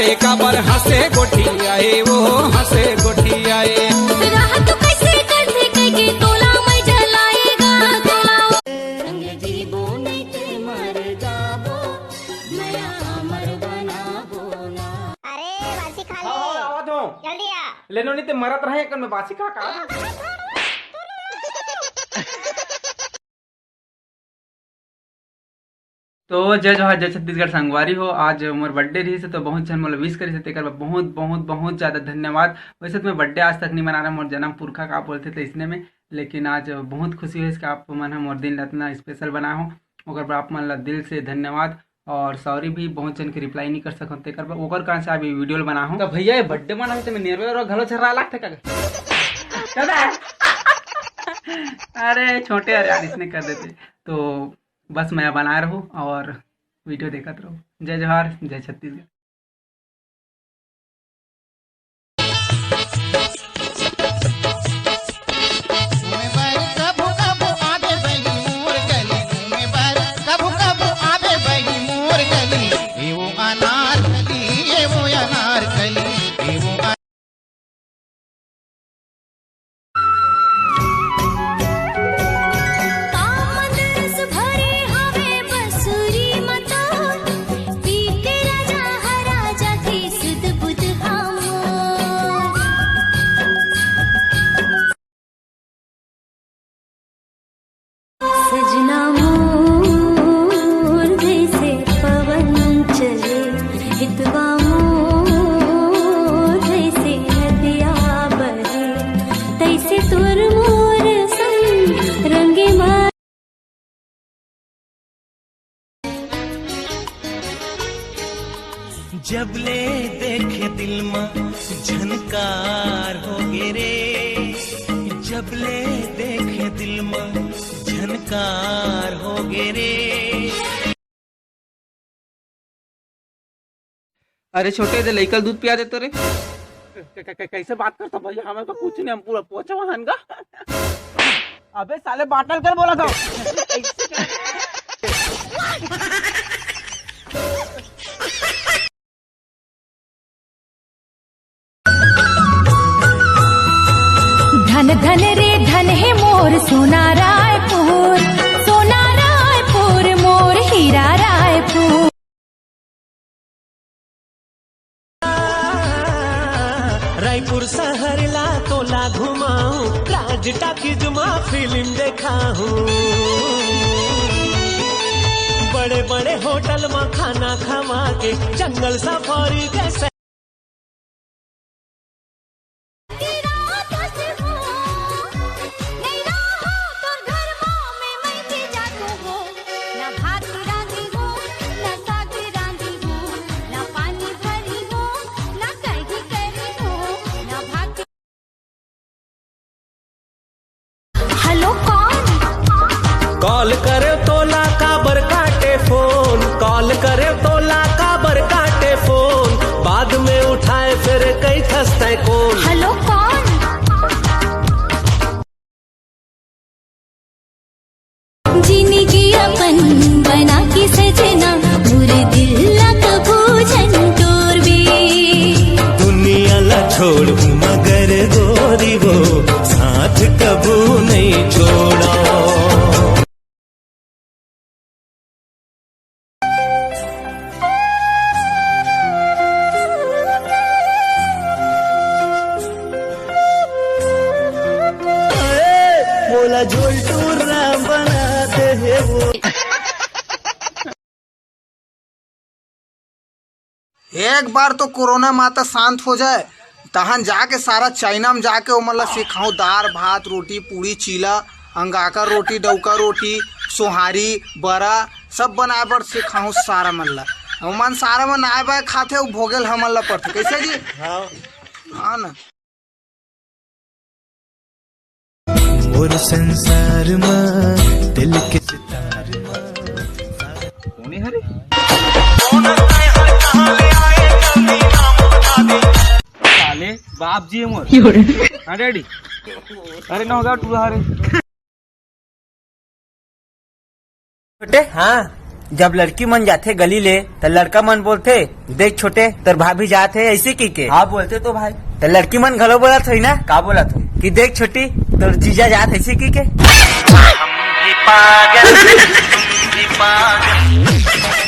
आए काबर हंसे गोठियाए वो हंसे गोठियाए। राहत कैसे करते के तोला मैं जलाएगा तोला रंग जीबो नहीं ते मर जाबो नया अमर बनाबो ना। अरे बासी खा ले। हाँ आवा दो जल्दी आ लेनो नहीं ते मरत रहे कर में बासी खा का। तो जय जोहार जय छत्तीसगढ़ संगवारी हो। आज मोर बर्थडे रही से तो बहुत जन मोला विश करी से तेकर बहुत बहुत बहुत ज़्यादा धन्यवाद। वैसे तो मैं बर्थडे आज तक नहीं मना रहा, मोर जन्म पुरखा का बोलते थे इसने में, लेकिन आज बहुत खुशी हुई कि आप मन मोर दिन इतना स्पेशल बना हो। ओकर आप मन ला दिल से धन्यवाद और सॉरी भी बहुत जन के रिप्लाई नहीं कर सकते तेकर ओकर कारण से अभी वीडियो बना हूँ। तो भैया बर्थडे मना तो मैं नेरवे घलो छर्रा लागते का। अरे छोटे यार इसने कर देते तो बस मैं बना रहूँ और वीडियो देखते रहो। जय जोहार जय छत्तीसगढ़। सजना मोर जैसे पवन चले हितवा मोर जैसे नदिया बहे तैसे तुर मोर संग रंगे मार। जब ले देखे दिल में झनकार हो गे रे, जब ले देखे दिल में झनकार हो गे रे। अरे छोटे दे लइकल दूध पिया देते रे। कैसे बात करता भैया, हमें तो कुछ नहीं, हम पूरा पोछा वहां का। अबे साले बाटल कर बोला था। धन धन रे धन है मोर सोना रायपुर मोर हीरा रायपुर। रायपुर शहर ला तोला घुमाऊं, राज टाकीज में फिल्म देखाऊं, बड़े बड़े होटल में खाना खवा के जंगल सफारी जैसे कॉल करे तोला काबर काटे फोन, कॉल करे तोला काबर काटे फोन, बाद में उठाए फिर कई थसते कौन। हेलो कौन जीनी जी अपन बना के सजना पूरे दिल लग भूजन तोर बे। दुनिया ला छोड़ मगर गोरी वो साथ कबू नहीं छोड़ा। बोला झोलटूरा बना दे वो। एक बार तो कोरोना माता शांत हो जाए तहन जाके सारा चाइना में जाके वो मतलब सिखाऊं दाल भात रोटी पूड़ी चीला अंगाका रोटी डौका रोटी सोहारी बड़ा सब बनाए बर सिखाऊं सारा मल्ला मन सारा मन आए बाय खाते वो भोगल हमला पड़ते कैसे जी। हाँ ना और संसार में दिल के सितार में हरे साले बाप जी मोर हाँ डैडी। अरे ना होगा टू हरे बेटे। हाँ जब लड़की मन जाते गली ले तो लड़का मन बोलते देख छोटे तर भाभी जाते ऐसे की के। हाँ बोलते तो भाई। तो लड़की मन घलो बोला थी ना का बोला था कि देख छोटी तोर जीजा जात ऐसे की के। हम भी पागल तुम भी पागल